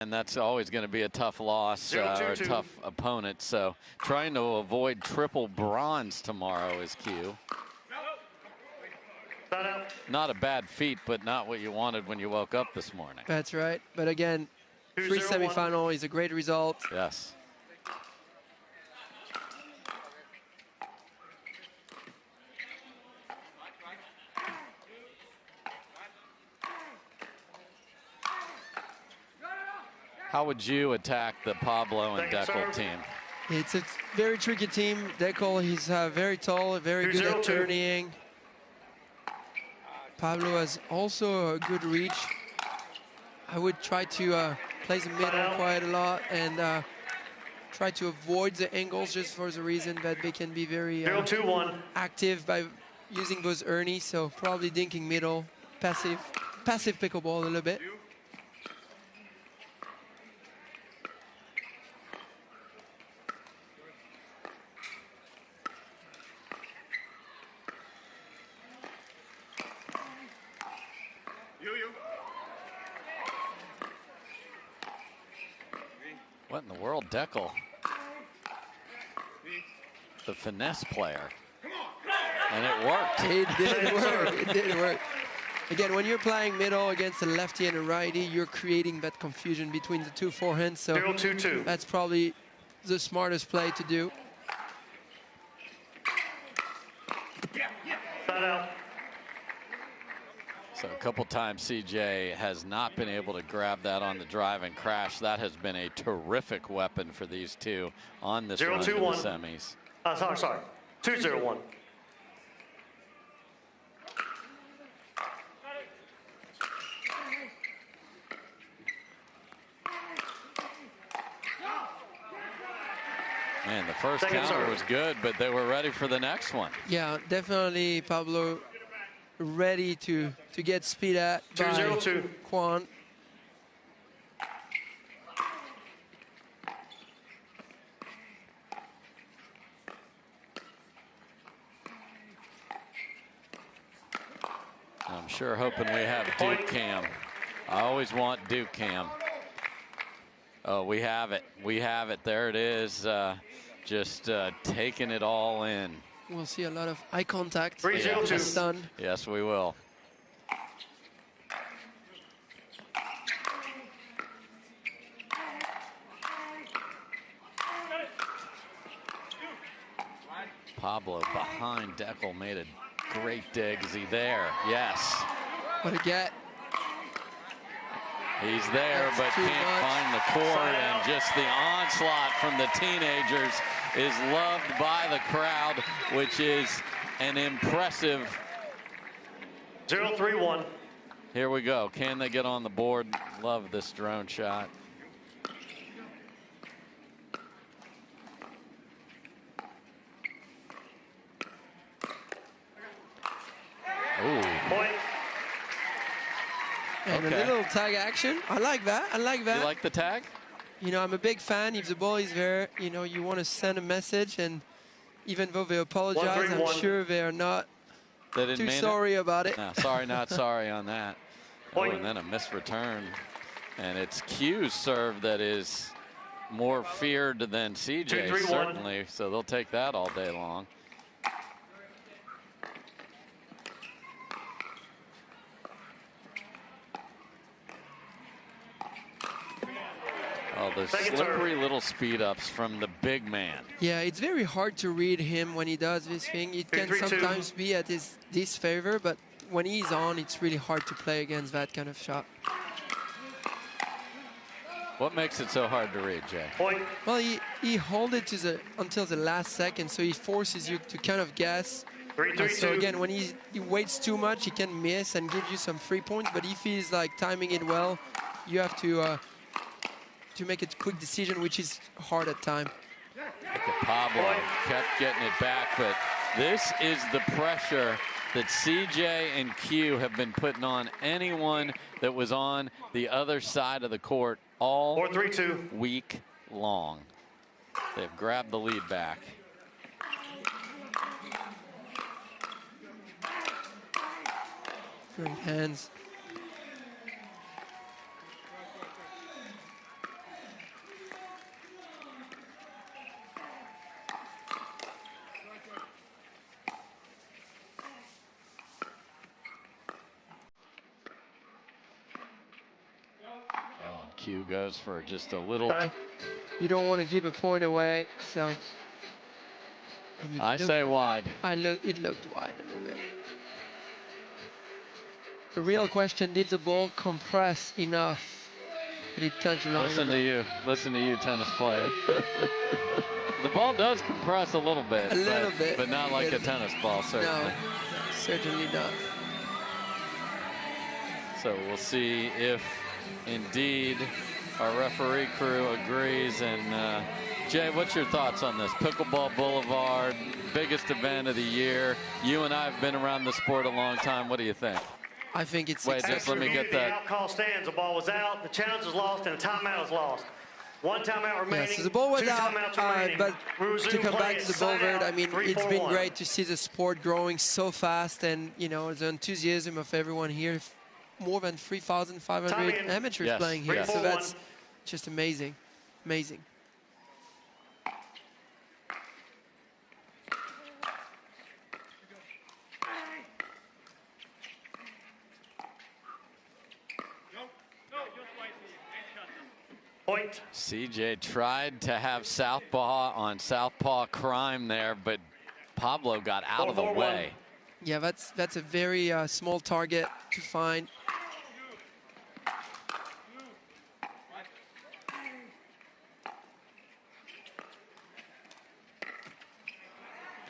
And that's always going to be a tough loss or a tough opponent. So trying to avoid triple bronze tomorrow is key. Not a bad feat, but not what you wanted when you woke up this morning. That's right. But again, 3 semifinal is a great result. Yes. How would you attack the Pablo and Dekel team? It's a very tricky team. Dekel, he's very tall, very good at turning. Pablo has also a good reach. I would try to play the middle quite a lot and try to avoid the angles just for the reason that they can be very active by using those ernies. So probably dinking middle, passive pickleball a little bit. What in the world, Dekel? The finesse player. And it worked. It did work. It did work. Again, when you're playing middle against a lefty and a righty, you're creating that confusion between the two forehands. So that's probably the smartest play to do. So a couple times CJ has not been able to grab that on the drive and crash. That has been a terrific weapon for these two on this run to the semis. Sorry. 2-0-1. Man, the first counter was good, but they were ready for the next one. Yeah, definitely Pablo ready to get speed at by Quang. I'm sure hoping we have Duke Cam. I always want Duke Cam. Oh, we have it. We have it. There it is. Just taking it all in. We'll see a lot of eye contact. 3-0-2. Yes, we will. Pablo behind Dekel made a great dig. Is he there? Yes. What a get. He's there, but can't find the court, and just the onslaught from the teenagers is loved by the crowd, which is an impressive 0-3-1. Here we go. Can they get on the board? Love this drone shot. Ooh. Point. And a little tag action. I like that. I like that. You like the tag? You know, I'm a big fan. If the ball is there, you know, you want to send a message. And even though they apologize, I'm sure they are not too sorry about it. No, sorry, not sorry on that. Oh, and then a missed return. And it's Q's serve that is more feared than CJ, certainly. So they'll take that all day long. Oh, the slippery little speed ups from the big man. Yeah, it's very hard to read him when he does this thing. It can sometimes be at his disfavor, but when he's on, it's really hard to play against that kind of shot. What makes it so hard to read, Jay? Point. Well, he holds it to until the last second, so he forces you to kind of guess. So again, when he waits too much, he can miss and give you some free points. But if he's like timing it well, you have to make a quick decision, which is hard at time. Look at Pablo, kept getting it back, but this is the pressure that CJ and Q have been putting on anyone that was on the other side of the court all week long. They've grabbed the lead back. Great hands. Q goes for just a little. You don't want to keep a point away, so. I say wide. It looked wide a little bit. The real question, did the ball compress enough? Did it touch the line? Listen to you, tennis player. The ball does compress a little bit. But not like a tennis ball, certainly. No, certainly not. So we'll see if indeed our referee crew agrees. And Jay, what's your thoughts on this? Pickleball Boulevard, biggest event of the year. You and I have been around the sport a long time. What do you think? I think it's. Wait, just let me get that. The out call stands. The ball was out. The challenge was lost, and a timeout was lost. One timeout remaining. Yeah, so the ball was out, but to come back to the Boulevard, I mean, it's been great to see the sport growing so fast, and you know the enthusiasm of everyone here. More than 3,500 amateurs playing here, so that's just amazing, amazing. Point. CJ tried to have southpaw on southpaw crime there, but Pablo got out of the way. Yeah, that's a very small target to find.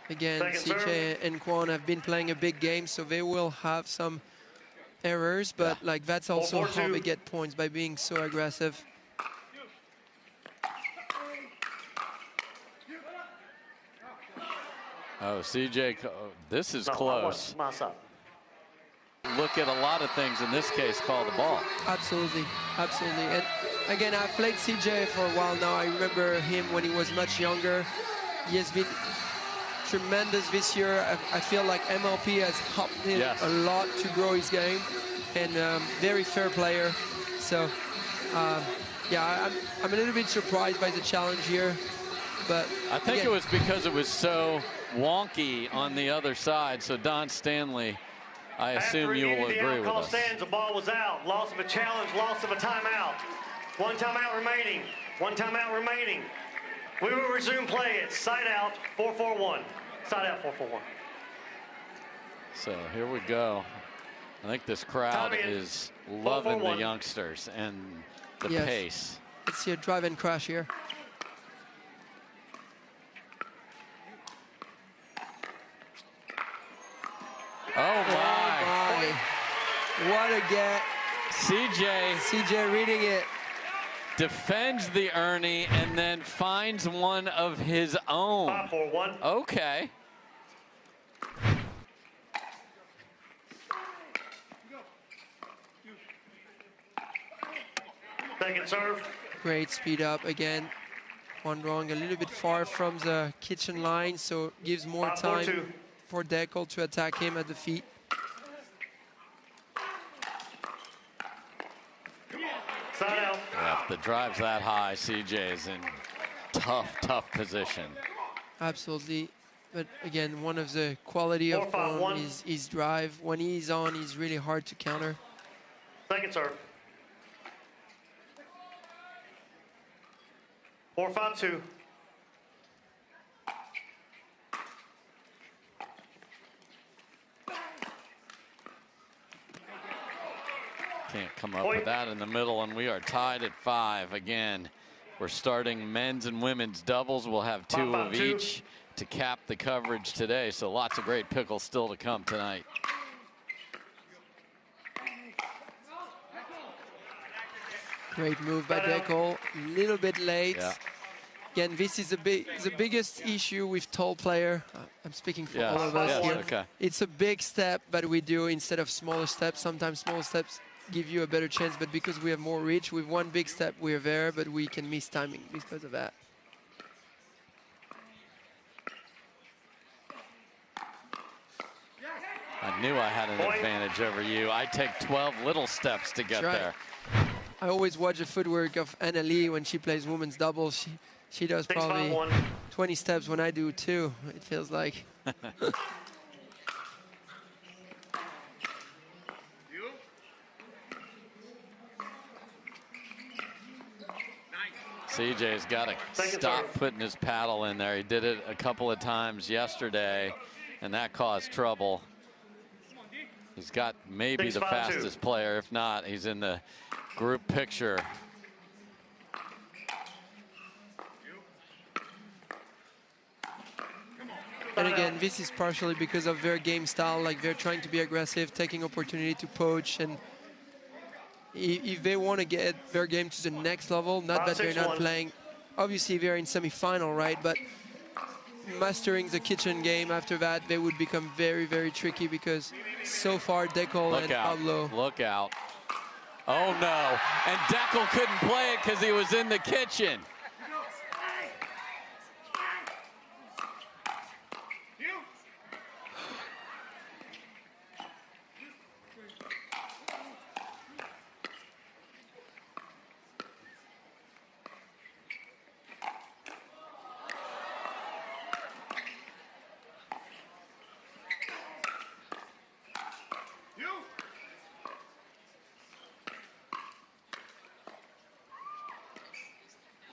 Again, CJ and Quang have been playing a big game, so they will have some errors, but like that's also how they get points, by being so aggressive. Oh, CJ, this is close. Look at a lot of things, in this case, call the ball. Absolutely, absolutely. And again, I've played CJ for a while now. I remember him when he was much younger. He has been tremendous this year. I feel like MLP has helped him a lot to grow his game, and very fair player. So, yeah, I'm a little bit surprised by the challenge here, but I think it was because it was so wonky on the other side. So Don Stanley, I assume you will agree with us. Stands, the ball was out. Loss of a challenge, loss of a timeout. One timeout remaining. One timeout remaining. We will resume play at side out 4-4-1. Side out 4-4-1. So here we go. I think this crowd is loving the youngsters and the pace. Let's see a drive and crash here. Oh my. What a get. CJ reading it. Defends the Ernie and then finds one of his own. 5-4-1. Okay. Second serve. Great speed up again. One wrong, a little bit far from the kitchen line, so gives more time for Dekel to attack him at the feet. Side out. Yeah, if the drive's that high, CJ is in tough position. Absolutely. But again, one of the quality of Quang is his drive. When he's on, he's really hard to counter. Second serve. 4-5-2. Can't come up with that in the middle, and we are tied at 5 again. We're starting men's and women's doubles. We'll have 2 of each to cap the coverage today, so lots of great pickles still to come tonight. Great move by Dekel, a little bit late. Yeah. Again, this is the biggest issue with tall player. I'm speaking for all of us here. Okay. It's a big step, but we do instead of smaller steps. Sometimes smaller steps give you a better chance, but because we have more reach, with one big step, we're there, but we can miss timing because of that. I knew I had an advantage over you. I take 12 little steps to get there. I always watch the footwork of Anna Lee when she plays women's doubles. She does probably 20 steps when I do 2, it feels like. CJ's got to stop putting his paddle in there. He did it a couple of times yesterday, and that caused trouble. He's got maybe the fastest player. If not, he's in the group picture. And again, this is partially because of their game style. Like, they're trying to be aggressive, taking opportunity to poach, and if they want to get their game to the next level, not that they're not playing, obviously they're in semi-final, right? But mastering the kitchen game after that, they would become very, very tricky, because so far Dekel and Pablo. Look out. Oh no, and Dekel couldn't play it because he was in the kitchen.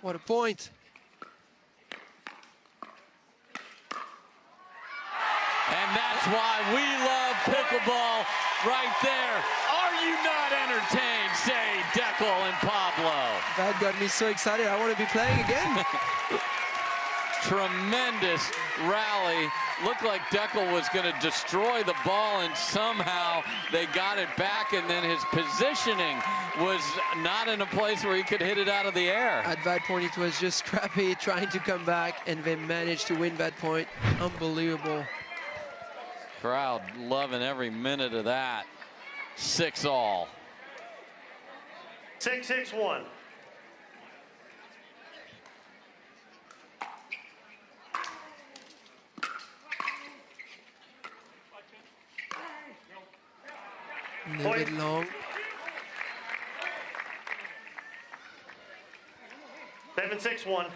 What a point. And that's why we love pickleball right there. Are you not entertained, say Dekel and Pablo? That got me so excited. I want to be playing again. Tremendous rally. Looked like Dekel was going to destroy the ball, and somehow they got it back, and then his positioning was not in a place where he could hit it out of the air. At that point, it was just scrappy trying to come back, and they managed to win that point. Unbelievable. Crowd loving every minute of that. 6-all. 6-6-1. A little bit long. 7-6-1.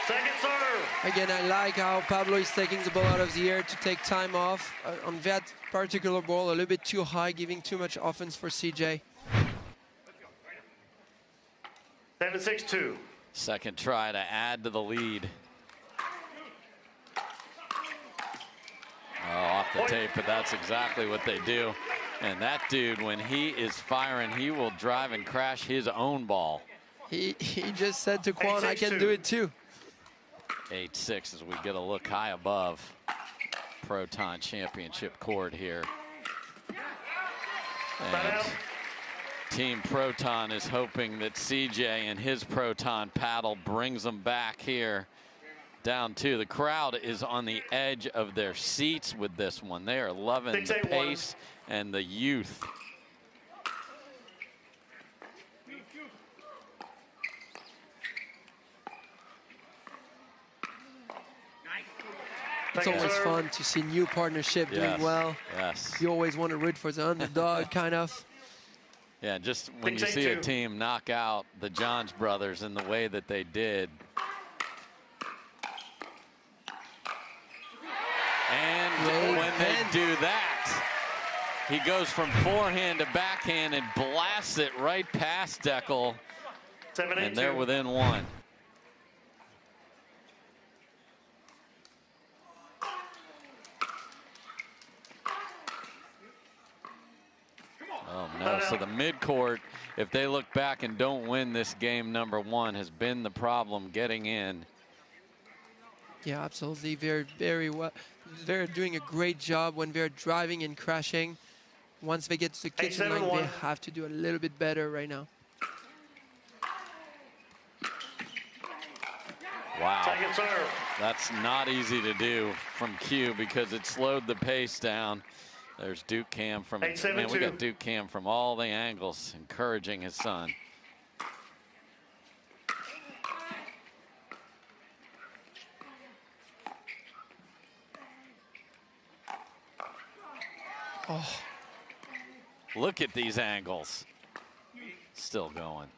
Second serve. Again, I like how Pablo is taking the ball out of the air to take time off. On that particular ball, a little bit too high, giving too much offense for CJ. 7-6-2. Second try to add to the lead. Oh, off the tape, but that's exactly what they do. And that dude, when he is firing, he will drive and crash his own ball. He just said to Quang, I can do it too. 8-6 as we get a look high above Proton championship court here. And Team Proton is hoping that CJ and his Proton paddle brings them back here down two. The crowd is on the edge of their seats with this one. They are loving the pace and the youth. It's always fun to see new partnership doing well. Yes. You always want to root for the underdog, kind of. Yeah, just when you see a team knock out the Johns brothers in the way that they did. And when they do that, he goes from forehand to backhand and blasts it right past Dekel. And they're within one. Oh no, so the midcourt, if they look back and don't win this game number one, has been the problem getting in. Yeah, absolutely. They're very well. They're doing a great job when they're driving and crashing. Once they get to the kitchen line, they have to do a little bit better right now. Wow, that's not easy to do from Q because it slowed the pace down. There's Duke Cam from, man, we got Duke Cam from all the angles, encouraging his son. Oh. Look at these angles. Still going.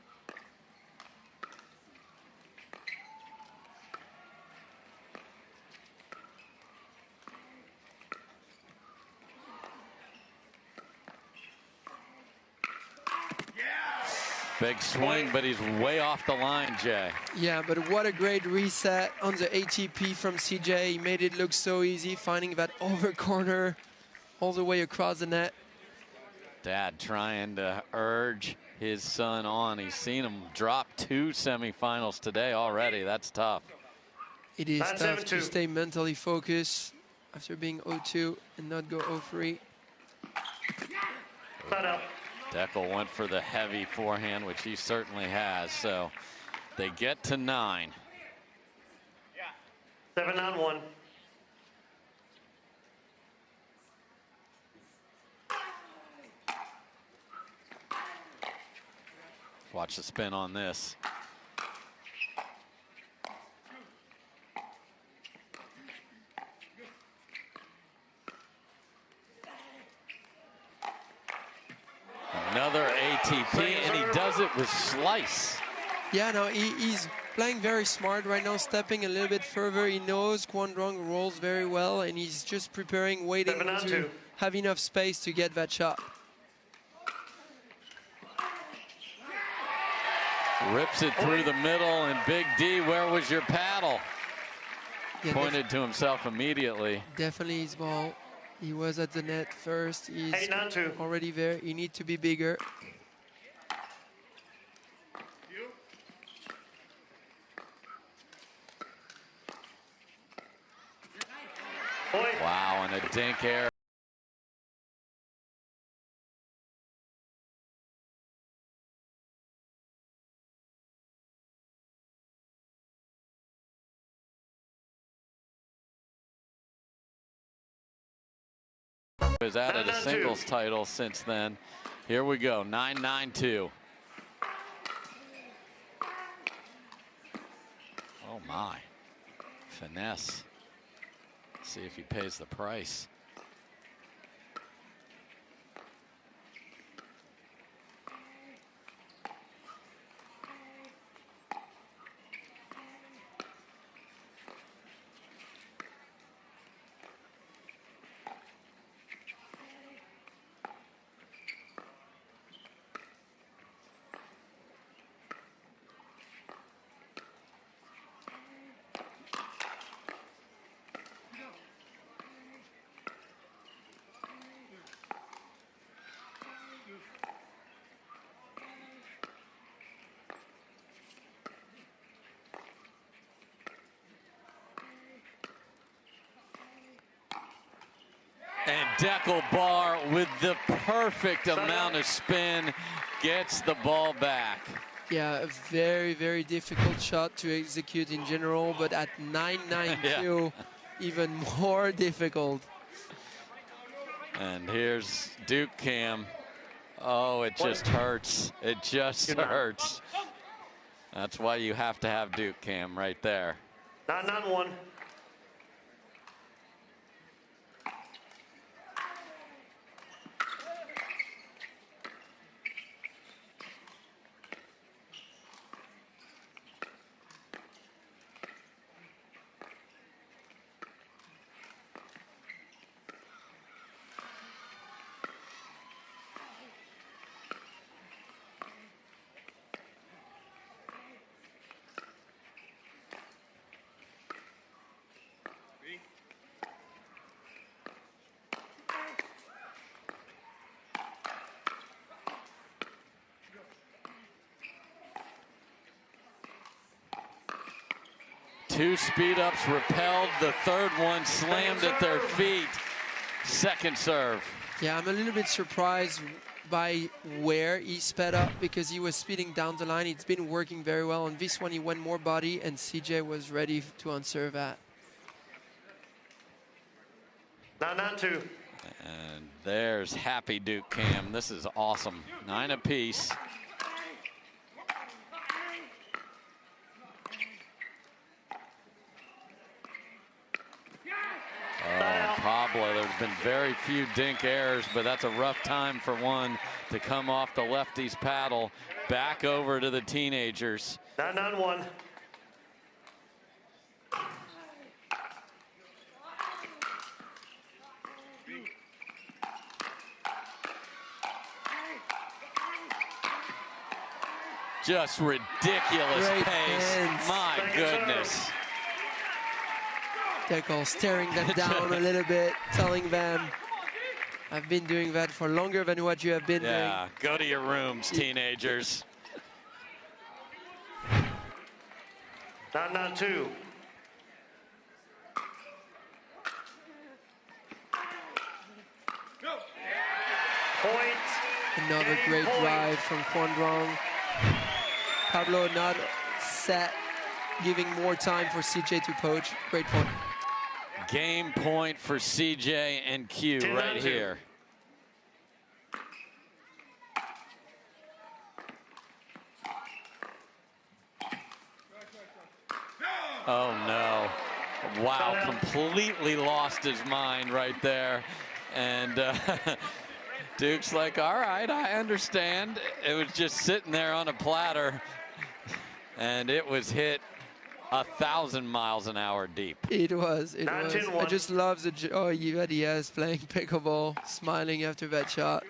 Big swing, but he's way off the line, Jay. Yeah, but what a great reset on the ATP from CJ. He made it look so easy, finding that over corner all the way across the net. Dad trying to urge his son on. He's seen him drop 2 semifinals today already. That's tough. It is tough to stay mentally focused after being 0-2 and not go 0-3. Dekel went for the heavy forehand, which he certainly has. So they get to 9. 7-1. Watch the spin on this. Another ATP, and he does it with slice. Yeah, no, he's playing very smart right now, stepping a little bit further. He knows Quang rolls very well, and he's just preparing, waiting to have enough space to get that shot. Rips it through the middle, and Big D, where was your paddle? Yeah, pointed to himself immediately. Definitely his ball. He was at the net first. He's already there. He needs to be bigger. Wow, and a dink air. Has added a singles title since then. Here we go, 9-9-2. Oh my, finesse. Let's see if he pays the price. And Dekel bar with the perfect amount of spin gets the ball back. Yeah, a very, very difficult shot to execute in general, but at 9-9-2, even more difficult. And here's Duke Cam. Oh, it just hurts. It just hurts. That's why you have to have Duke Cam right there. 9-9-1. Two speed ups repelled. The third one slammed at their feet. Second serve. Yeah, I'm a little bit surprised by where he sped up because he was speeding down the line. It's been working very well. On this one, he went more body, and CJ was ready to answer that. 9-9-2. And there's happy Duke Cam. This is awesome. 9 apiece. Pablo. There's been very few dink errors, but that's a rough time for one to come off the lefty's paddle. Back over to the teenagers. 9-9-1. Just ridiculous Great pace. hands. My goodness. Dekel staring them down a little bit, telling them, I've been doing that for longer than what you have been Yeah, go to your rooms, teenagers. 9-9-2. Point. Another great drive from Quang. Pablo not set, giving more time for CJ to poach. Great point. Game point for CJ and Q 10-9-2. right here. Oh no. Wow, completely lost his mind right there. And Duke's like, all right, I understand. It was just sitting there on a platter, and it was hit 1,000 miles an hour deep. It was. I just love the joy that he has playing pickleball, smiling after that shot.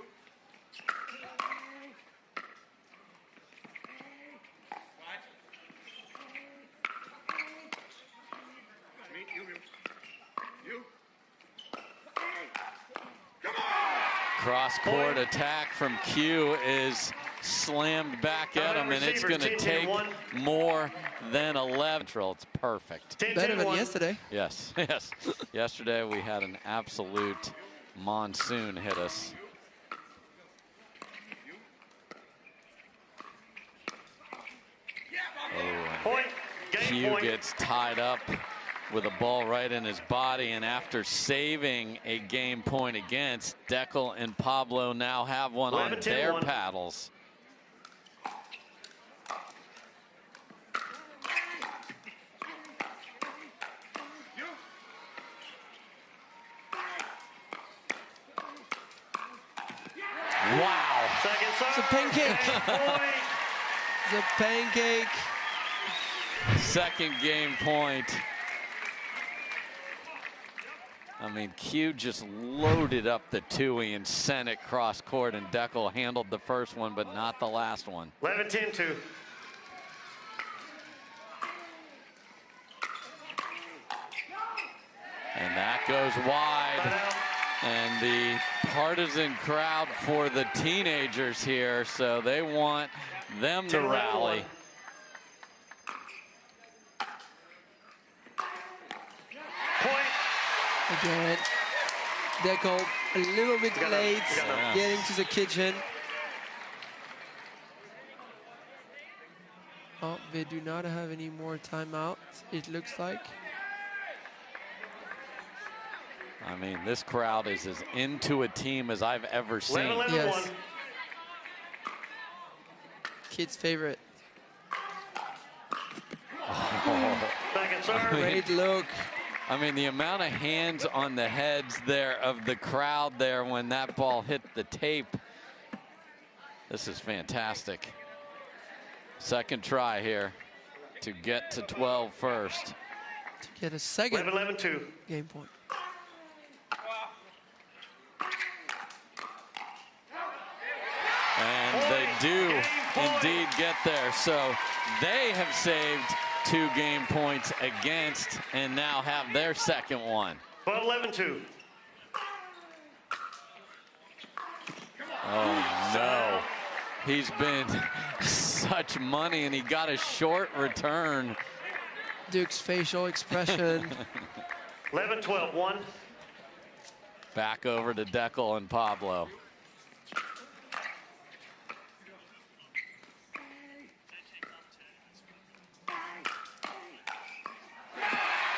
Cross-court attack from Q is slammed back at him, and it's going to take more than 11. It's perfect. Better than yesterday. Yes, yes. Yesterday we had an absolute monsoon hit us. Point. Game Q point. gets tied up with a ball right in his body, and after saving a game point against, Dekel and Pablo now have one on their paddles. Wow. Second serve. It's a pancake. Point. It's a pancake. Second game point. I mean, Q just loaded up the Tui and sent it cross court, and Dekel handled the first one, but not the last one. 11-10-2. And that goes wide. And the partisan crowd for the teenagers here, so they want them to rally. Again, Dekel a little bit late getting to the kitchen. Oh, they do not have any more timeouts, it looks like. I mean, this crowd is as into a team as I've ever seen. 11-11-1. Yes. Kids' favorite. Second serve. Great look. I mean, the amount of hands on the heads there of the crowd there when that ball hit the tape. This is fantastic. Second try here to get to 12 first. To get a second 11-11-2. game point. And they do indeed get there. So they have saved 2 game points against and now have their second one. 12-11-2. Oh no. He's been such money, and he got a short return. Duke's facial expression. 11-12-1. Back over to Dekel and Pablo.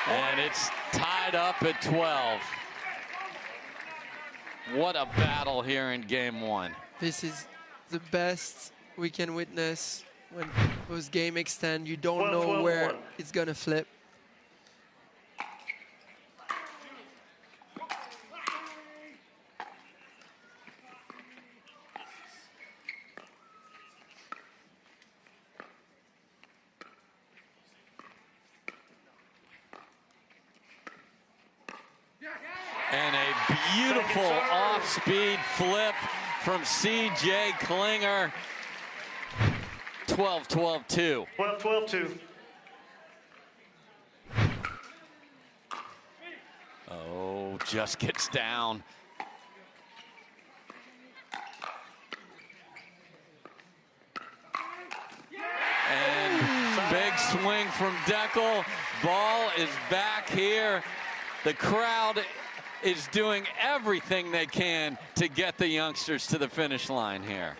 And it's tied up at 12. What a battle here in game 1. This is the best we can witness when those game extend. You don't know where it's gonna flip. speed flip from CJ Klinger. 12-12-2. 12-12-2. Oh, just gets down. And big swing from Dekel. Ball is back here. The crowd is doing everything they can to get the youngsters to the finish line here.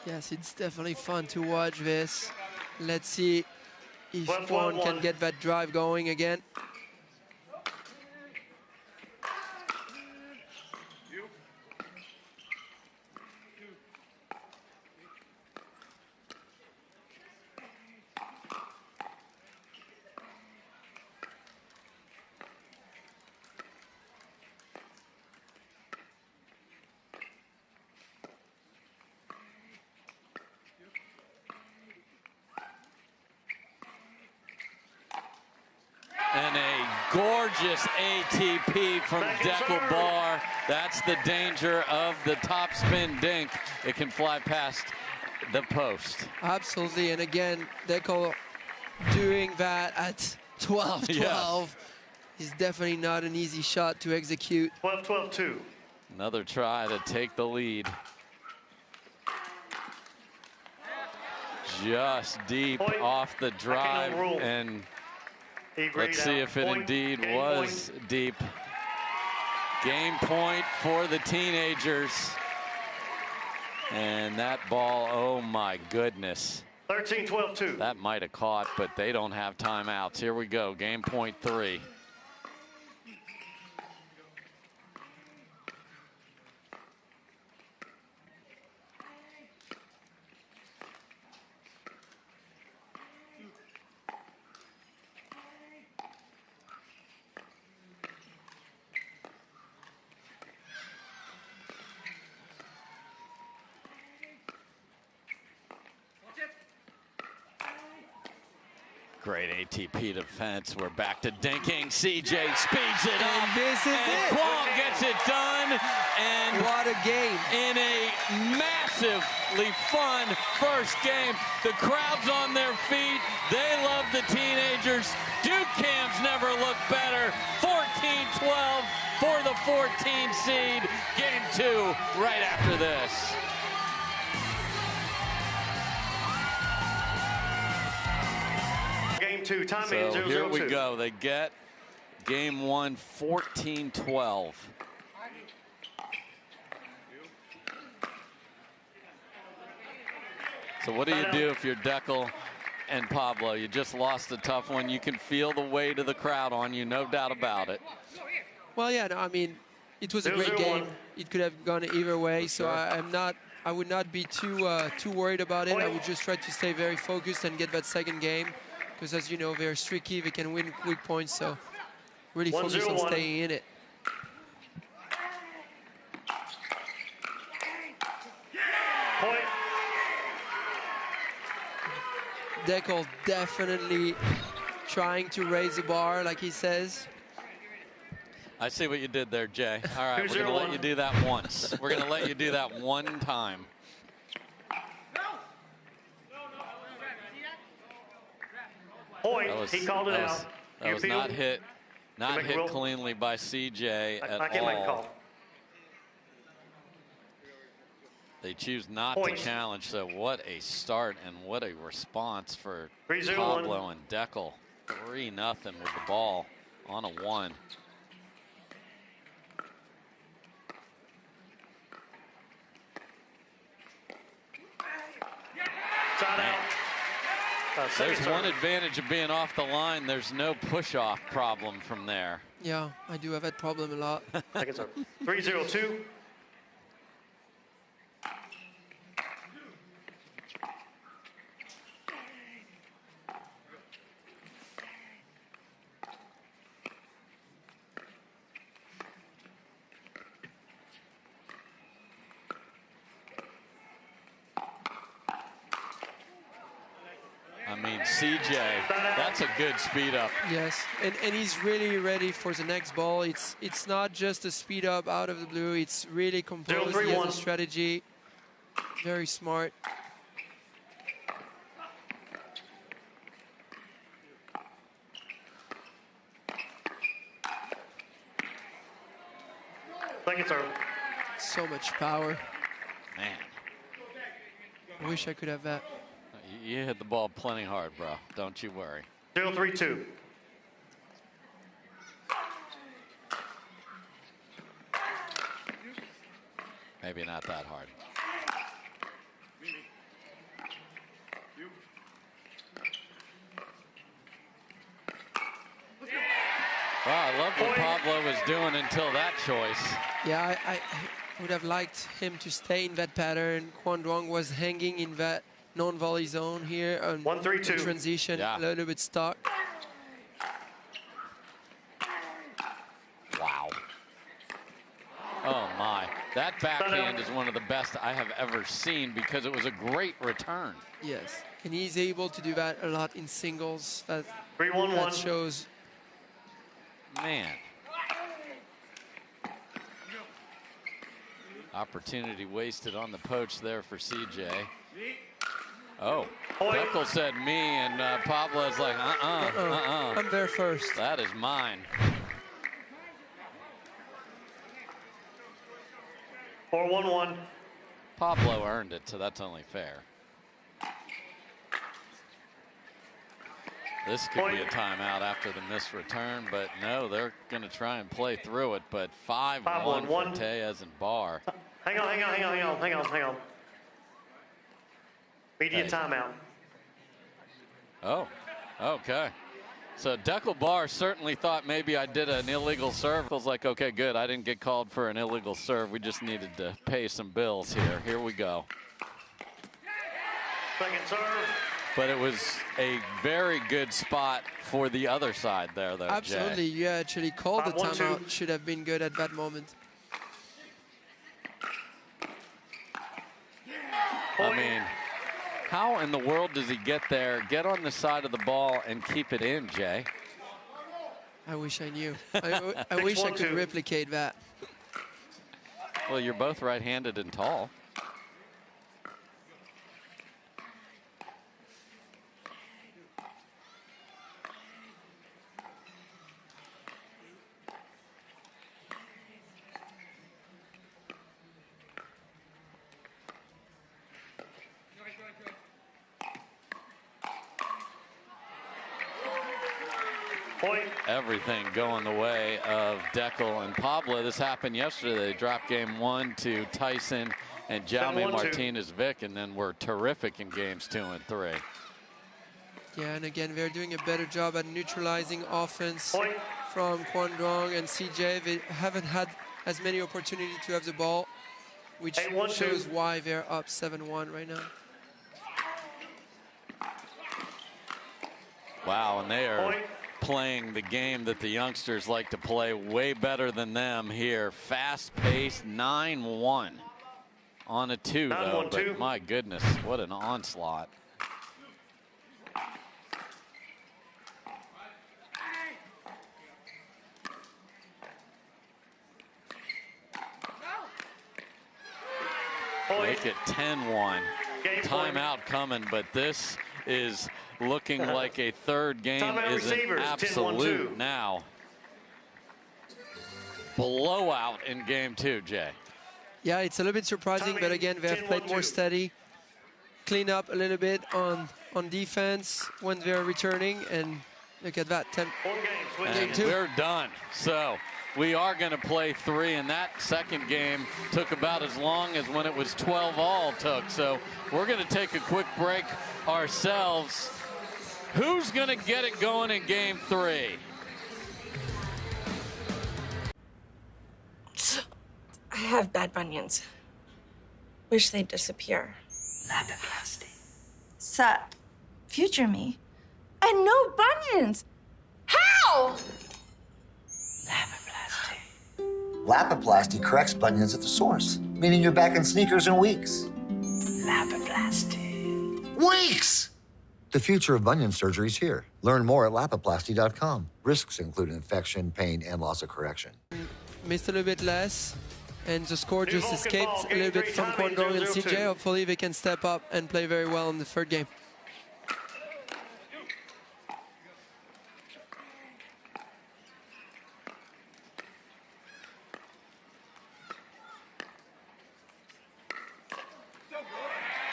Yes, it's definitely fun to watch this. Let's see if Quang can get that drive going again. And a gorgeous ATP from Dekel bar. That's the danger of the top spin dink. It can fly past the post. Absolutely, and again, Dekel doing that at 12-12 Yes. is definitely not an easy shot to execute. 12-12-2. Another try to take the lead. Just deep off the drive, and let's see if it indeed was deep. Game point for the teenagers. And that ball, oh my goodness. 13-12-2. That might have caught, but they don't have timeouts. Here we go, game point 3. Great ATP defense. We're back to dinking. CJ speeds it up. And this is it. Quang gets it done. And What a game. in a massively fun first game, the crowd's on their feet. They love the teenagers. Duke Cams never looked better. 14-12 for the 14 seed. Game 2 right after this. Game 2, time So in 0-0-2. here we go. They get game 1, 14-12. So what do you do if you're Dekel and Pablo? You just lost a tough one. You can feel the weight of the crowd on you, no doubt about it. Well, yeah, no, I mean, it was a great 0-0-1. game. It could have gone either way, so I would not be too worried about it. I would just try to stay very focused and get that second game, because as you know, they're streaky, they can win quick points, so really focus on 1-0-1. staying in it. Point. Dekel definitely trying to raise the bar, like he says. I see what you did there, Jay. All right, we're going to let you do that once. We're going to let you do that one time. Point. He called it out. That was not hit cleanly by CJ at I can't make a all. call. They choose not Point. to challenge, so what a start and what a response for 3-0-1. Pablo and Dekel. 3-0 with the ball on a 1. Side out. There's one advantage of being off the line. There's no push-off problem from there. Yeah, I do have that problem a lot. Second serve. 3-0-2. mean, CJ, that's a good speed up. Yes, and he's really ready for the next ball. It's not just a speed up out of the blue. It's really composed. He has a strategy. Very smart. Second serve. So much power. Man. I wish I could have that. You hit the ball plenty hard, bro. Don't you worry. 0-3-2. Maybe not that hard. Wow, I love what Pablo was doing until that choice. Yeah, I would have liked him to stay in that pattern. Duong was hanging in that non-volley zone here. 1-3-2. Transition, a little bit stuck. Wow. Oh my, that backhand is one of the best I have ever seen because it was a great return. Yes, and he's able to do that a lot in singles. That 3-1-1. That shows. Man. Opportunity wasted on the poach there for CJ. Oh, Dekel said me, and Pablo's like, I'm there first. That is mine. 4-1-1. Pablo earned it, so that's only fair. This could be a timeout after the missed return, but no, they're going to try and play through it. But 5-1 for Tellez and Barr. Hang on. Media timeout. Oh, okay. So Dekel Barr certainly thought maybe I did an illegal serve. I was like, okay, good. I didn't get called for an illegal serve. We just needed to pay some bills here. Here we go. Second serve. But it was a very good spot for the other side there, though, Absolutely, Jay. you actually called the timeout. Should have been good at that moment. I mean, how in the world does he get there, get on the side of the ball, and keep it in, Jay? I wish I knew. I wish I could replicate that. Well, you're both right-handed and tall. Everything going the way of Dekel and Pablo. This happened yesterday. They dropped game 1 to Tyson and Jaume Martinez-Vic, and then were terrific in games 2 and 3. Yeah, and again, they're doing a better job at neutralizing offense from Quang and CJ. They haven't had as many opportunities to have the ball, which shows why they're up 7-1 right now. Wow, and they are playing the game that the youngsters like to play way better than them here. Fast-paced, 9-1 on a 2, though. But my goodness, what an onslaught. Make it 10-1. Timeout coming, but this is looking like a third game is an absolute now. Blowout in game 2, Jay. Yeah, it's a little bit surprising, but again, they have played more steady, clean up a little bit on defense when they're returning, and look at that. Game 2. We're done. So we are going to play 3, and that second game took about as long as when it was 12-all took. So we're going to take a quick break ourselves. Who's going to get it going in game 3? I have bad bunions. Wish they'd disappear. Lapiplasty. Sup, future me. And no bunions. How? Lapiplasty. Lapiplasty corrects bunions at the source, meaning you're back in sneakers in weeks. Lapiplasty. Weeks! The future of bunion surgery is here. Learn more at lapiplasty.com. Risks include infection, pain, and loss of correction. Missed a little bit less, and the score just escaped a little bit from Quang and CJ. Hopefully they can step up and play very well in the third game.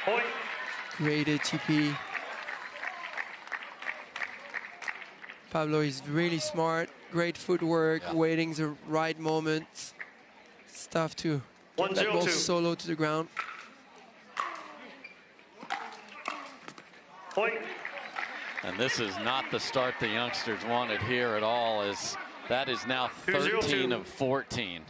Point. Great ATP. Pablo is really smart, great footwork, waiting the right moment. It's tough to get that ball solo to the ground. Point. And this is not the start the youngsters wanted here at all, as that is now 13 of 14.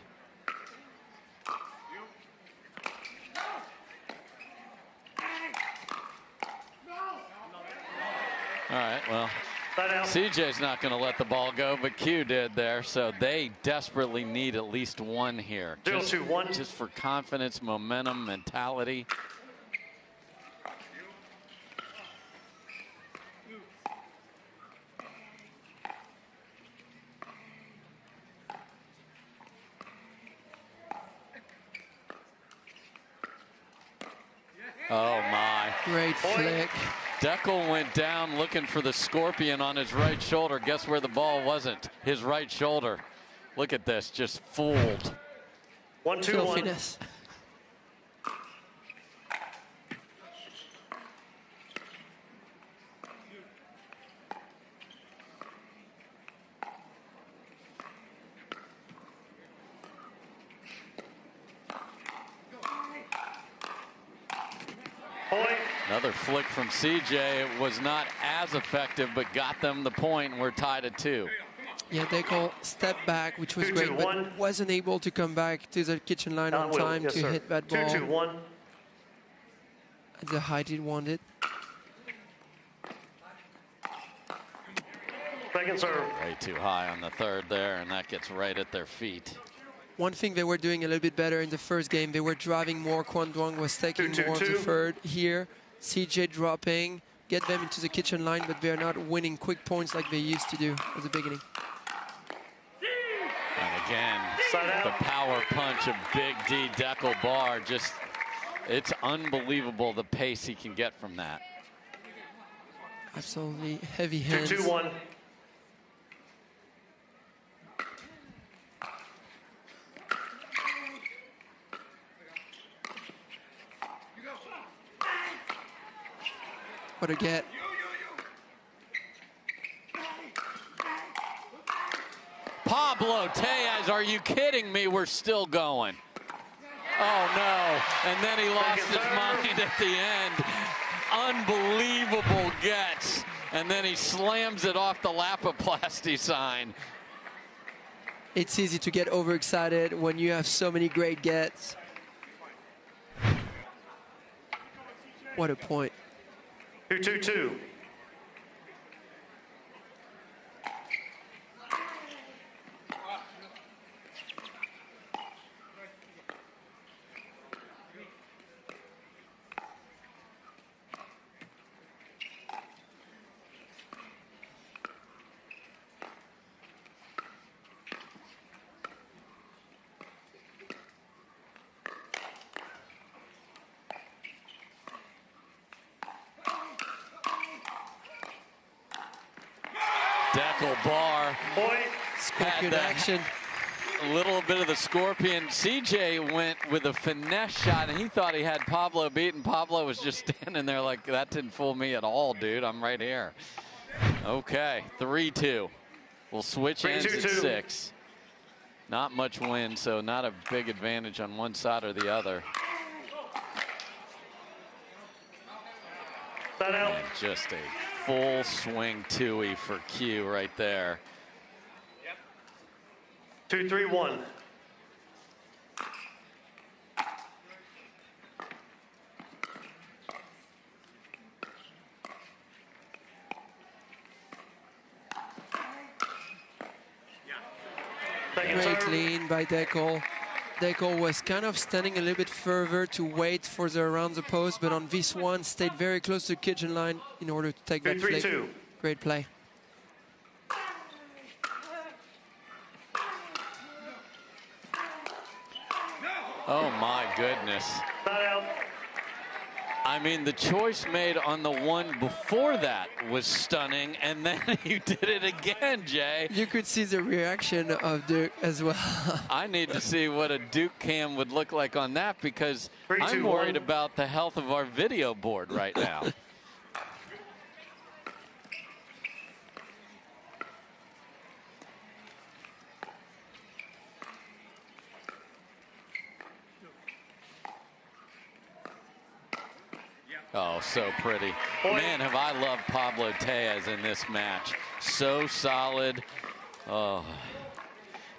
All right, well, CJ's not going to let the ball go, but Q did there, so they desperately need at least one here. Just for confidence, momentum, mentality. Oh my. Great flick. Dekel went down looking for the scorpion on his right shoulder. Guess where the ball wasn't? His right shoulder. Look at this, just fooled. 1-2-1. Another flick from CJ. It was not as effective, but got them the point, and we're tied at 2. Yeah, Dekel stepped back, which was great, but wasn't able to come back to the kitchen line on time to hit that ball 2-2-1. at the height he wanted. Second serve. Way too high on the third there, and that gets right at their feet. One thing they were doing a little bit better in the first game, they were driving more. Quang was taking more of the third. Here, CJ dropping, get them into the kitchen line, but they're not winning quick points like they used to do at the beginning. And again, the power punch of Big D Dekel bar, just, it's unbelievable the pace he can get from that. Absolutely heavy hands. 2-2-1. What a get. Pablo Tellez, are you kidding me? We're still going. Oh no, and then he lost his mind at the end. Unbelievable gets. And then he slams it off the Lapiplasty sign. It's easy to get overexcited when you have so many great gets. What a point. 2-2-2. Dekel bar. Scorpion action. A little bit of the scorpion. CJ went with a finesse shot, and he thought he had Pablo beaten. Pablo was just standing there like, that didn't fool me at all, dude. I'm right here. Okay, 3-2. We'll switch ends at 6. Not much wind, so not a big advantage on one side or the other. And just a full swing two-y for Q right there. 2-3-1. Great lean by Dekel. Dekel was kind of standing a little bit further to wait for the around the post, but on this one stayed very close to the kitchen line in order to take that flick. Great play. Oh my goodness. I mean, the choice made on the one before that was stunning, and then you did it again, Jay. You could see the reaction of Duke as well. I need to see what a Duke cam would look like on that, because I'm worried about the health of our video board right now. Oh, so pretty. Man, have I loved Pablo Tellez in this match. So solid. Oh,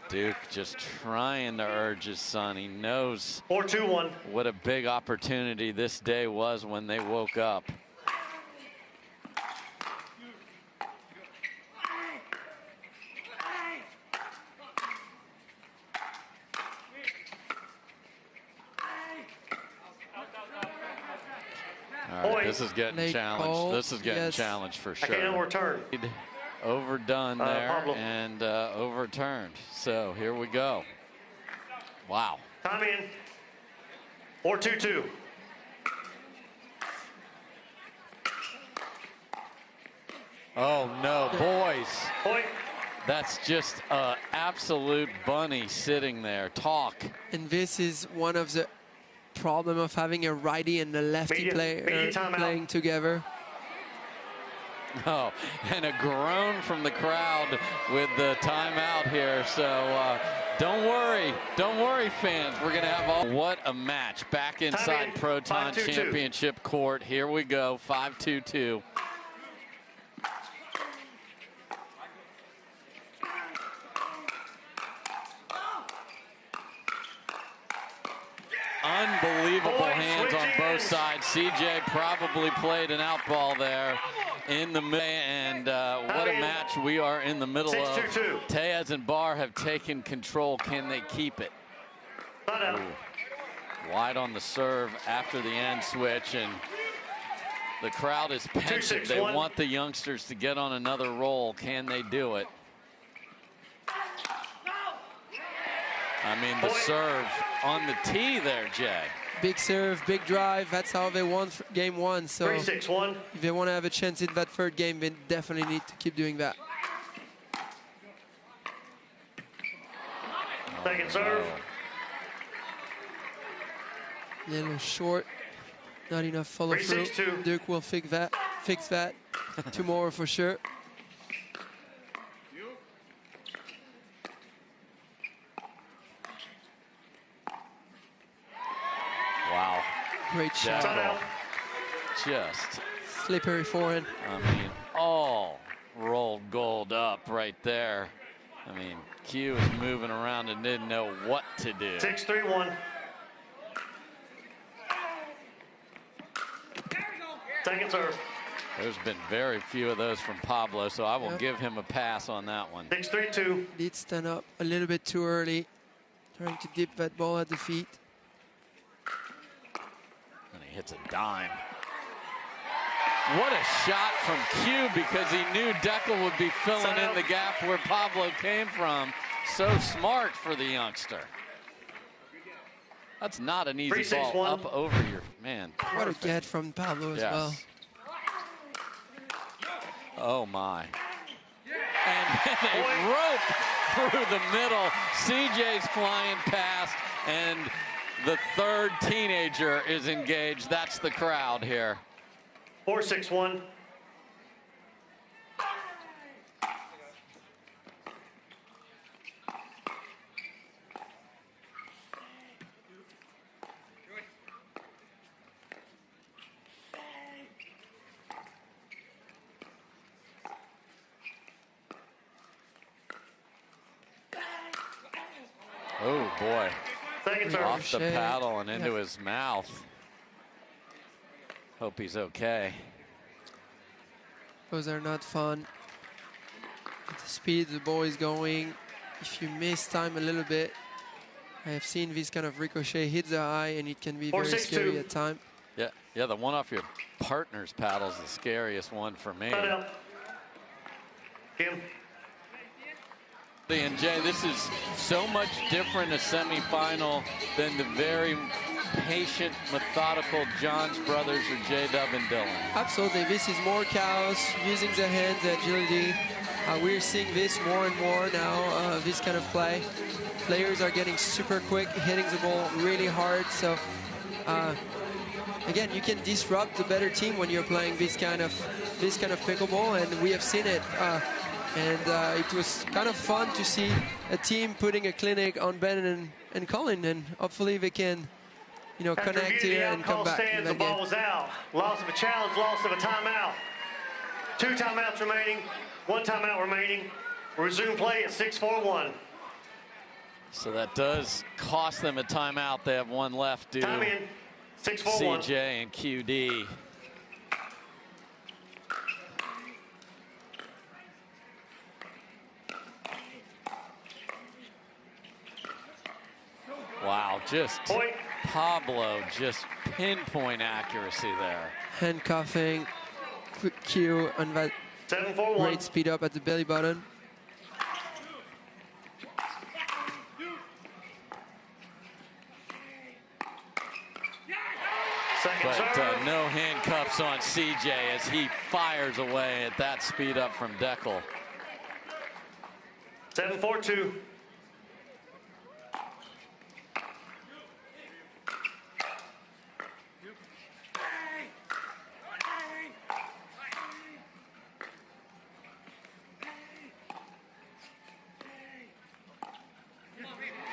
Duke just trying to urge his son. He knows 4-2-1. What a big opportunity this day was when they woke up. All right, this is getting challenged. This is getting challenged for sure. Okay, return. Overdone there and overturned. So here we go. Wow. Time in. 4-2-2. Oh no, boys. Point. That's just an absolute bunny sitting there. Talk. And this is one of the problem of having a righty and a lefty player playing together. Oh, and a groan from the crowd with the timeout here. So don't worry, fans. We're gonna have all. What a match! Back inside Proton Championship court. Here we go. 5-2-2. Unbelievable hands on both sides. CJ probably played an out ball there in the middle, and what a match we are in the middle of. Tellez and Barr have taken control. Can they keep it? Ooh. Wide on the serve after the end switch, and the crowd is pensive. They want the youngsters to get on another roll. Can they do it? I mean, the serve on the tee there, Jay. Big serve, big drive. That's how they won game one. So 3-6-1. If they want to have a chance in that third game, they definitely need to keep doing that. Second serve. Little short. Not enough follow through. Duke will fix that. Tomorrow for sure. Wow. Great shot. Just slippery forehand. I mean, all rolled gold up right there. I mean, Q was moving around and didn't know what to do. 6-3-1. Second serve. There's been very few of those from Pablo, so I will give him a pass on that one. 6-3-2. Did stand up a little bit too early, trying to dip that ball at the feet. And he hits a dime. What a shot from Q, because he knew Dekel would be filling in the gap where Pablo came from. So smart for the youngster. That's not an easy ball up over your man. What a get from Pablo as well. Oh my. And then a rope through the middle. CJ's flying past, and the third teenager is engaged. That's the crowd here. 4-6-1. Oh boy. Second serve. Off the paddle and into his mouth. Hope he's okay. Those are not fun. At the speed the ball is going, if you miss time a little bit, I have seen this kind of ricochet hit the eye, and it can be very 4-6-2. scary at times. Yeah, the one off your partner's paddle is the scariest one for me. Side out. Kim. And Jay, this is so much different a semifinal than the very patient, methodical Johns brothers or J-Dub and Dylan. Absolutely, this is more chaos, using the hands, agility. We're seeing this more and more now, this kind of play. Players are getting super quick, hitting the ball really hard. So again, you can disrupt the better team when you're playing this kind of pickleball, and we have seen it. It was kind of fun to see a team putting a clinic on Ben and Colin, and hopefully they can, connect here and come back. The ball was out. Loss of a challenge, loss of a timeout. 2 timeouts remaining, 1 timeout remaining. Resume play at 6-4-1. So that does cost them a timeout. They have one left due Time in, 6-4-1. CJ and QD. Wow, just Point. Pablo, just pinpoint accuracy there. Handcuffing, quick cue on that 7-4-1. great speed up at the belly button. But no handcuffs on CJ as he fires away at that speed up from Dekel. 7-4-2.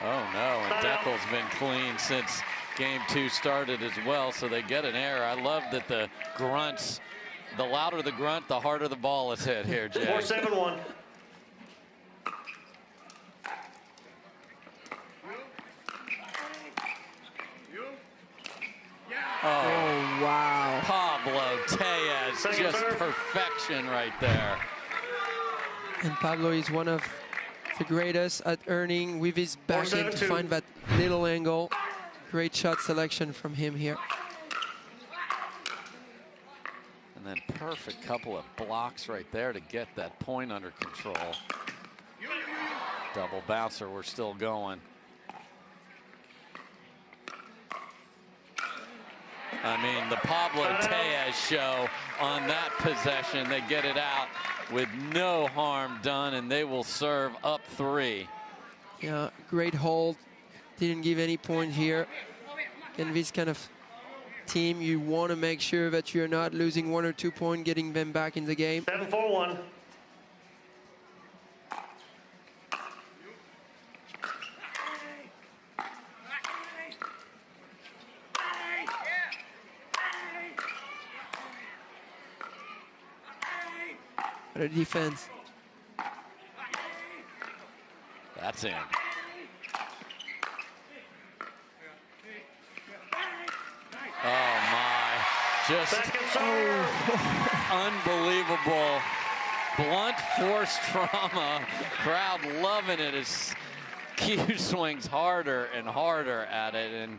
Oh no, and Dekel's been clean since game 2 started as well, so they get an error. I love that the grunts, the louder the grunt, the harder the ball is hit here, Jay. 4-7-1. Oh, wow. Pablo Tellez, just perfection right there. And Pablo is one of the greatest at earning with his backhand to find that little angle. Great shot selection from him here. And then perfect couple of blocks right there to get that point under control. Double bouncer, we're still going. I mean, the Pablo Tellez show on that possession. They get it out with no harm done, and they will serve up 3. Yeah, great hold. Didn't give any point here. In this kind of team, you want to make sure that you're not losing 1 or 2 points, getting them back in the game. 7-4-1. What a defense. That's in. Oh my, just unbelievable. Blunt force trauma. Crowd loving it as Q swings harder and harder at it. And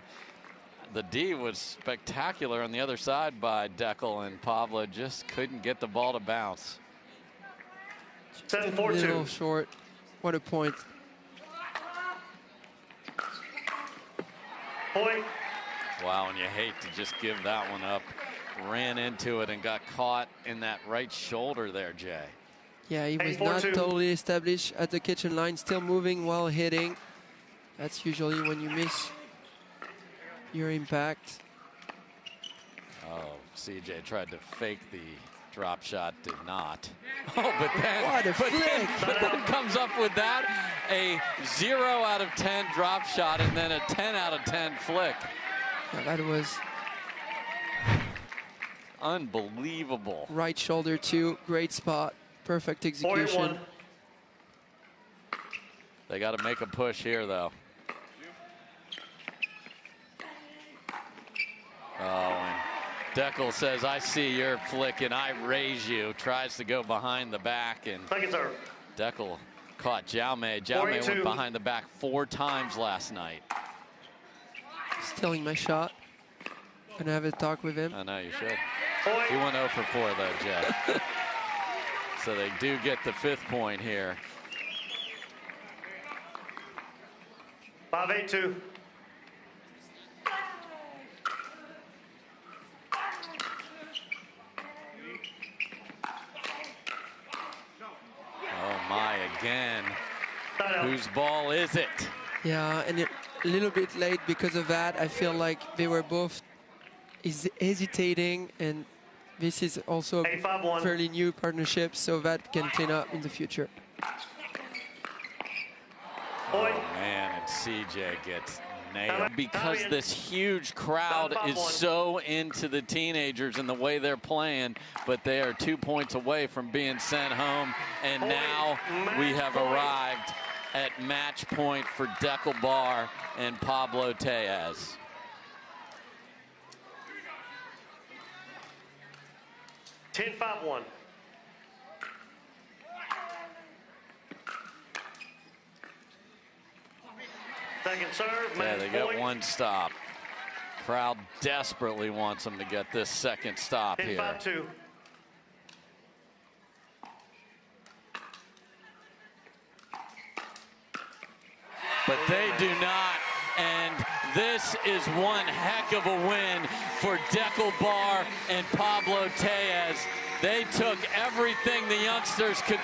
the D was spectacular on the other side by Dekel, and Pablo just couldn't get the ball to bounce. 7-4-2. Little short. What a point. Point. Wow, and you hate to just give that one up. Ran into it and got caught in that right shoulder there, Jay. Yeah, he was not totally established at the kitchen line, still moving while hitting. That's usually when you miss your impact. Oh, CJ tried to fake the drop shot, did not. Oh, but then, What a flick. but then comes up with that, a 0 out of 10 drop shot and then a 10 out of 10 flick. Yeah, that was unbelievable. Right shoulder too, great spot, perfect execution. They got to make a push here though. Oh, and Dekel says, I see your flick and I raise you. Tries to go behind the back, and Dekel caught Jaume. Jaume went behind the back 4 times last night. stealing my shot. Gonna have a talk with him. I know you should. Point. He went 0 for 4 though, Jay. So they do get the 5th point here. 5-8-2. Oh my, again. Side out. Whose ball is it? Yeah, and a little bit late because of that. I feel like they were both hesitating, and this is also a 8-5-1. fairly new partnership, so that can clean up in the future. Point. Oh man, and CJ gets nailed. Time Because in. this huge crowd is 5-5-1. so into the teenagers and the way they're playing, but they are 2 points away from being sent home. And Point. now we have Match point. arrived at match point for Dekel Bar and Pablo Tellez. Ten, 5-1. Second serve. Yeah, Match they got point. one stop. Crowd desperately wants them to get this second stop 10, here. 5-2. But they do not, and this is one heck of a win for Dekel Bar and Pablo Tellez. They took everything the youngsters could